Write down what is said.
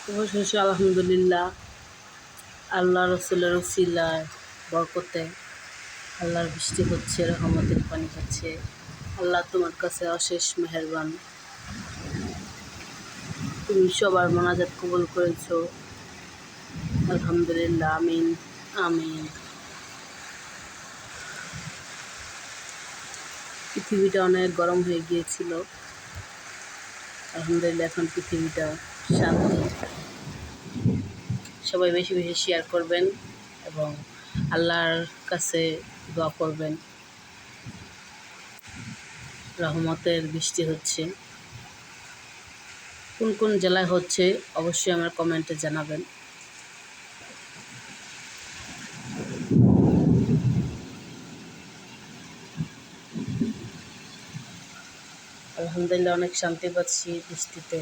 অবশেষে আলহামদুলিল্লাহ আল্লাহ রসুলের উসিলায় বরকতে আল্লাহর বৃষ্টি হচ্ছে, রহমতের পানি হচ্ছে। আল্লাহ তোমার কাছে অশেষ মেহেরবান, তুমি সবার মোনাজাত কবুল করেছো। আলহামদুলিল্লাহ, আমিন আমিন। পৃথিবীটা অনেক গরম হয়ে গিয়েছিল, আলহামদুলিল্লাহ এখন পৃথিবীটা শান্তি। সবাই বেশি বেশি শেয়ার করবেন এবং আল্লাহর কাছে দোয়া করবেন। রহমতের বৃষ্টি হচ্ছে। কোন কোন জেলায় হচ্ছে অবশ্যই আমার কমেন্টে জানাবেন। আলহামদুলিল্লাহ অনেক শান্তি পাচ্ছি বৃষ্টিতে।